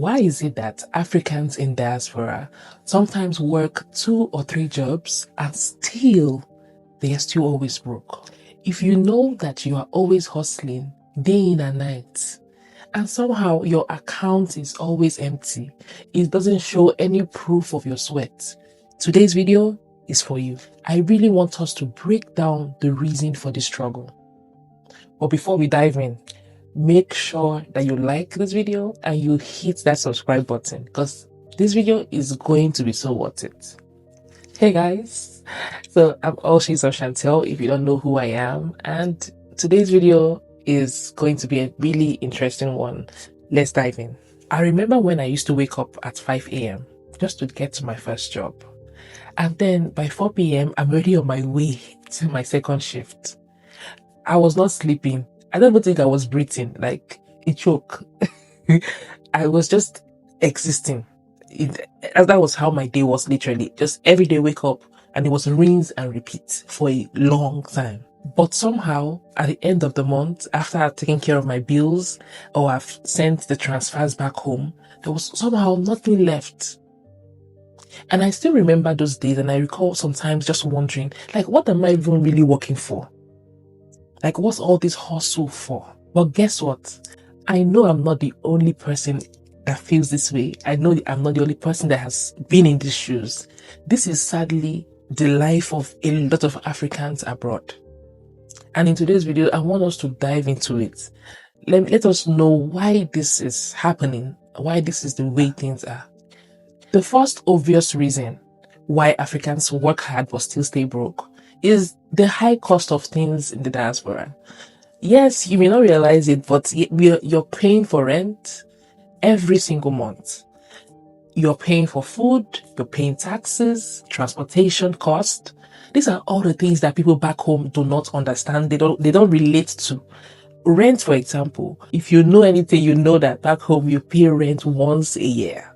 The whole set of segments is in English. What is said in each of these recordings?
Why is it that Africans in diaspora sometimes work 2 or 3 jobs and still they are still always broke? If you know that you are always hustling day in and night, and somehow your account is always empty, it doesn't show any proof of your sweat, today's video is for you. I really want us to break down the reason for this struggle. But before we dive in, make sure that you like this video and you hit that subscribe button because this video is going to be so worth it. Hey guys, so I'm Olshi Chantel if you don't know who I am, and today's video is going to be a really interesting one. Let's dive in. I remember when I used to wake up at 5 a.m. just to get to my first job, and then by 4 p.m. I'm already on my way to my second shift. I was not sleeping. I don't even think I was breathing, like a choke. I was just existing. That was how my day was, literally. Just every day wake up and it was rinse and repeat for a long time. But somehow, at the end of the month, after I've taken care of my bills or I've sent the transfers back home, there was somehow nothing left. And I still remember those days, and I recall sometimes just wondering, like, what am I even really working for? Like, what's all this hustle for? But guess what? I know I'm not the only person that feels this way. I know I'm not the only person that has been in these shoes. This is sadly the life of a lot of Africans abroad. And in today's video, I want us to dive into it. Let us know why this is happening, why this is the way things are. The first obvious reason why Africans work hard but still stay broke is the high cost of things in the diaspora. Yes, you may not realize it, but you're paying for rent every single month. You're paying for food, you're paying taxes, transportation cost. These are all the things that people back home do not understand. They don't relate to. Rent, for example, if you know anything, you know that back home you pay rent once a year.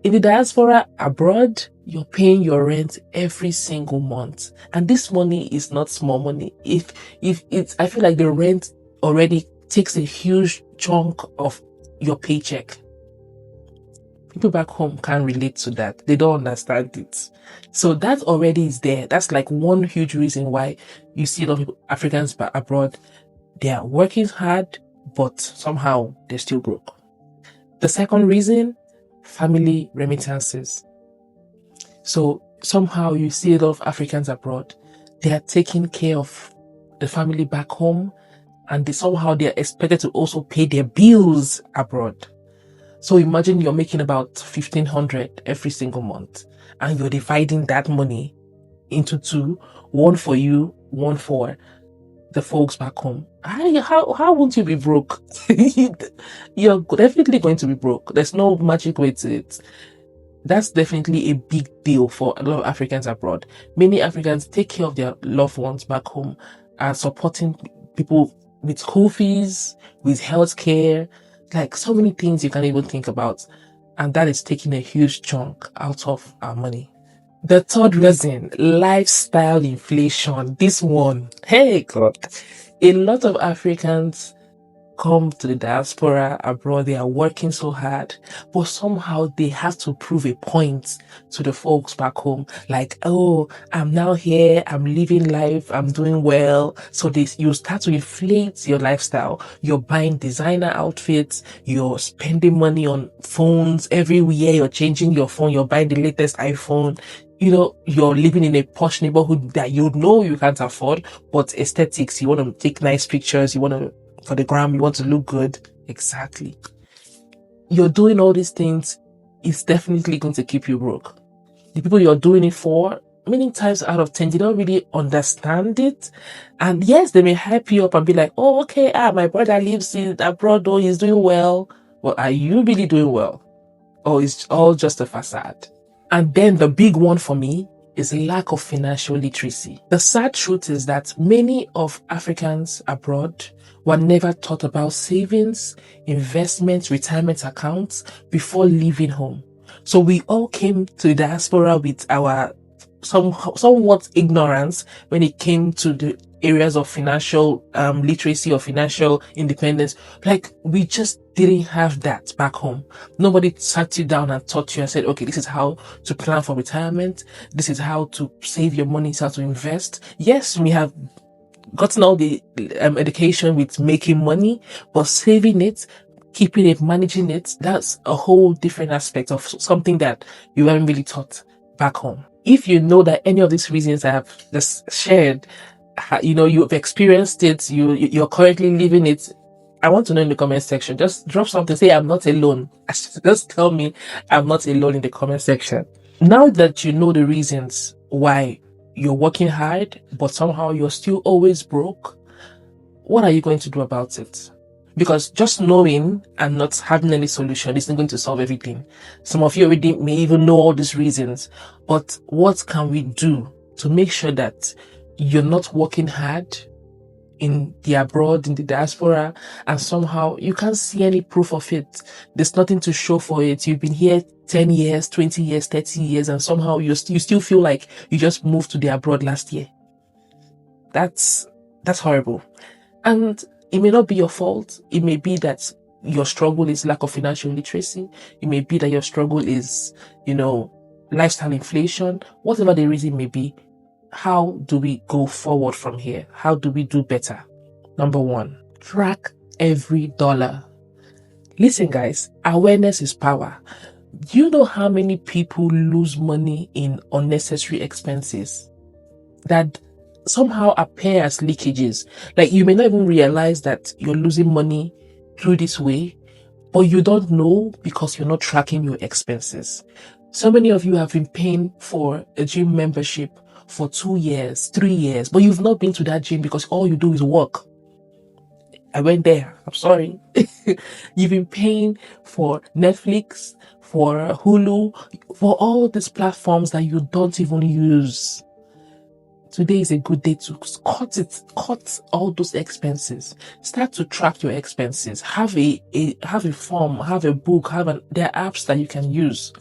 In the diaspora abroad, you're paying your rent every single month. And this money is not small money. I feel like the rent already takes a huge chunk of your paycheck. People back home can't relate to that. They don't understand it. So that already is there. That's like one huge reason why you see a lot of people, Africans abroad, they are working hard, but somehow they're still broke. The second reason, family remittances. So somehow you see a lot of Africans abroad, they are taking care of the family back home, and somehow they are expected to also pay their bills abroad. So imagine you're making about 1,500 every single month, and you're dividing that money into two, one for you, one for the folks back home. How won't you be broke? You're definitely going to be broke. There's no magic way to it. That's definitely a big deal for a lot of Africans abroad. Many Africans take care of their loved ones back home and supporting people with school fees, with healthcare, like so many things you can't even think about. And that is taking a huge chunk out of our money. The third reason, lifestyle inflation. This one, hey God, a lot of Africans come to the diaspora abroad, they are working so hard, but somehow they have to prove a point to the folks back home, like, oh, I'm now here, I'm living life, I'm doing well. So you start to inflate your lifestyle. You're buying designer outfits, you're spending money on phones every year, you're changing your phone, you're buying the latest iPhone. You know, you're living in a posh neighborhood that you know you can't afford, but aesthetics, you want to take nice pictures, you want to for the gram, you want to look good. Exactly. You're doing all these things, it's definitely going to keep you broke. The people you're doing it for, many times out of 10, they don't really understand it. And yes, they may hype you up and be like, oh, okay, my brother lives in abroad, though, he's doing well. Well, are you really doing well? Or is all just a facade? And then the big one for me is lack of financial literacy. The sad truth is that many of Africans abroad were never taught about savings, investments, retirement accounts before leaving home. So we all came to the diaspora with our somewhat ignorance when it came to the areas of financial literacy or financial independence. Like, we just didn't have that back home. Nobody sat you down and taught you and said, okay, this is how to plan for retirement. This is how to save your money. This is how to invest. Yes, we have gotten all the education with making money, but saving it, keeping it, managing it, that's a whole different aspect of something that you haven't really taught back home. If you know that any of these reasons I have just shared, you've experienced it, you're currently living it, I want to know in the comment section. Just drop something, say I'm not alone. Just tell me I'm not alone in the comment section. Now that you know the reasons why you're working hard, but somehow you're still always broke, what are you going to do about it? Because just knowing and not having any solution isn't going to solve everything. Some of you already may even know all these reasons, but what can we do to make sure that you're not working hard in the abroad, in the diaspora, and somehow you can't see any proof of it? There's nothing to show for it. You've been here 10 years, 20 years, 30 years, and somehow you still feel like you just moved to the abroad last year. That's horrible. And it may not be your fault. It may be that your struggle is lack of financial literacy. It may be that your struggle is, lifestyle inflation. Whatever the reason may be, how do we go forward from here? How do we do better? Number one, track every dollar. Listen, guys, awareness is power. Do you know how many people lose money in unnecessary expenses that somehow appear as leakages? Like, you may not even realize that you're losing money through this way, but you don't know because you're not tracking your expenses. So many of you have been paying for a gym membership for 2 years, 3 years, but you've not been to that gym because all you do is work. I went there. I'm sorry. You've been paying for Netflix, for Hulu, for all these platforms that you don't even use. Today is a good day to cut all those expenses. Start to track your expenses. Have a form, have a book, there are apps that you can use.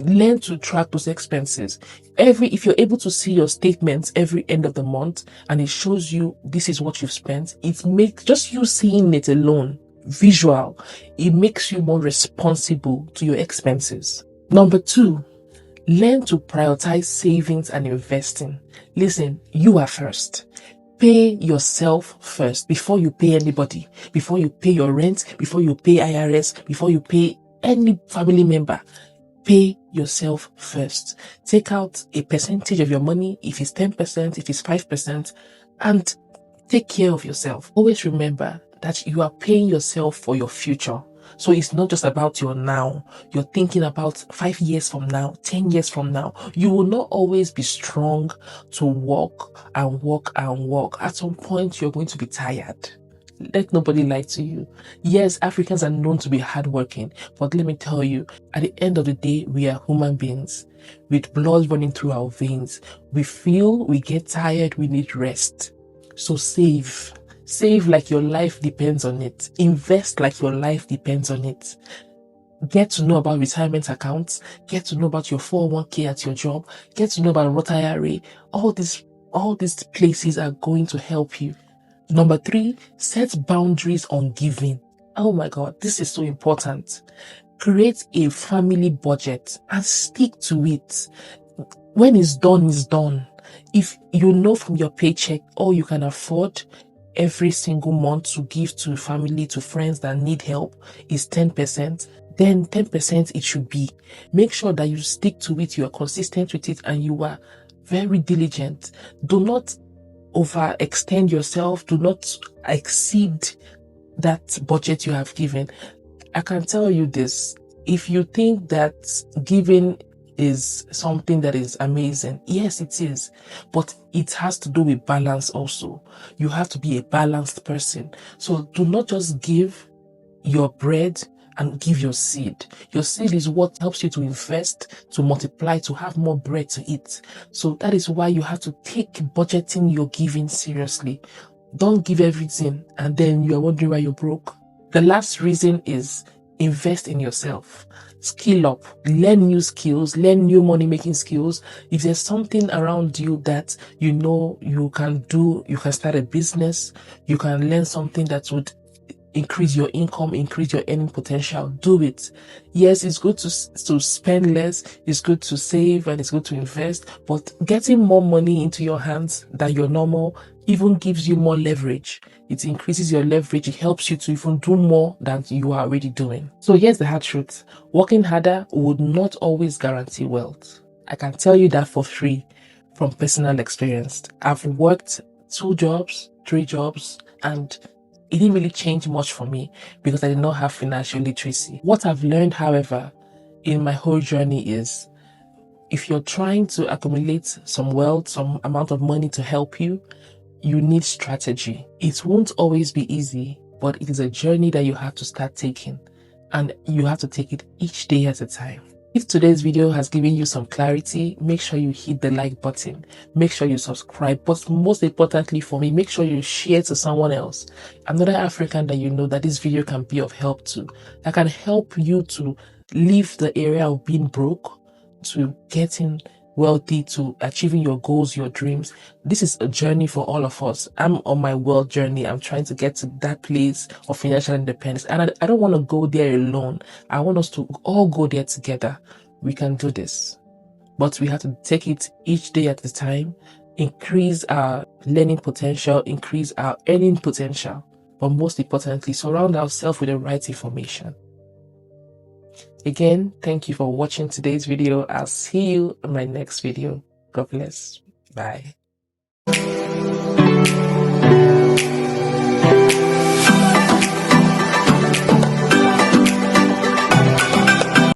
Learn to track those expenses. If you're able to see your statements every end of the month and it shows you this is what you've spent, it makes just you seeing it alone, visual, it makes you more responsible to your expenses. Number 2, learn to prioritize savings and investing. Listen, you are first. Pay yourself first before you pay anybody, before you pay your rent, before you pay IRS, before you pay any family member. Pay yourself first. Take out a percentage of your money, if it's 10%, if it's 5%, and take care of yourself. Always remember that you are paying yourself for your future. So it's not just about your now. You're thinking about 5 years from now, 10 years from now. You will not always be strong to walk and walk and walk. At some point, you're going to be tired. Let nobody lie to you. Yes, Africans are known to be hardworking, but let me tell you, at the end of the day, we are human beings with blood running through our veins. We feel, we get tired, we need rest. So save. Save like your life depends on it. Invest like your life depends on it. Get to know about retirement accounts. Get to know about your 401k at your job. Get to know about Roth IRA. All these places are going to help you. Number 3, set boundaries on giving. Oh my God, this is so important. Create a family budget and stick to it. When it's done, it's done. If you know from your paycheck all you can afford every single month to give to family, to friends that need help is 10%, then 10% it should be. Make sure that you stick to it, you are consistent with it, and you are very diligent. Do not overextend yourself. Do not exceed that budget you have given. I can tell you this. If you think that giving is something that is amazing, yes, it is. But it has to do with balance also. You have to be a balanced person. So do not just give your bread and give your seed. Your seed is what helps you to invest, to multiply, to have more bread to eat. So that is why you have to take budgeting your giving seriously. Don't give everything and then you are wondering why you're broke. The last reason is invest in yourself, skill up, learn new skills, learn new money making skills. If there's something around you that you know you can do, you can start a business, you can learn something that would increase your income, increase your earning potential, do it. Yes, it's good to spend less, it's good to save, and it's good to invest, but getting more money into your hands than your normal even gives you more leverage. It increases your leverage. It helps you to even do more than you are already doing. So here's the hard truth. Working harder would not always guarantee wealth. I can tell you that for free from personal experience. I've worked 2 jobs, 3 jobs, and it didn't really change much for me because I did not have financial literacy. What I've learned, however, in my whole journey is if you're trying to accumulate some wealth, some amount of money to help you, you need strategy. It won't always be easy, but it is a journey that you have to start taking, and you have to take it each day at a time. If today's video has given you some clarity, make sure you hit the like button, make sure you subscribe, but most importantly for me, make sure you share to someone else, another African that you know that this video can be of help to, that can help you to leave the area of being broke, to getting wealthy, to achieving your goals, your dreams. This is a journey for all of us. I'm on my wealth journey. I'm trying to get to that place of financial independence, and I don't want to go there alone. I want us to all go there together. We can do this, but we have to take it each day at a time, increase our learning potential, increase our earning potential, but most importantly, surround ourselves with the right information. Again, thank you for watching today's video. I'll see you in my next video. God bless. Bye.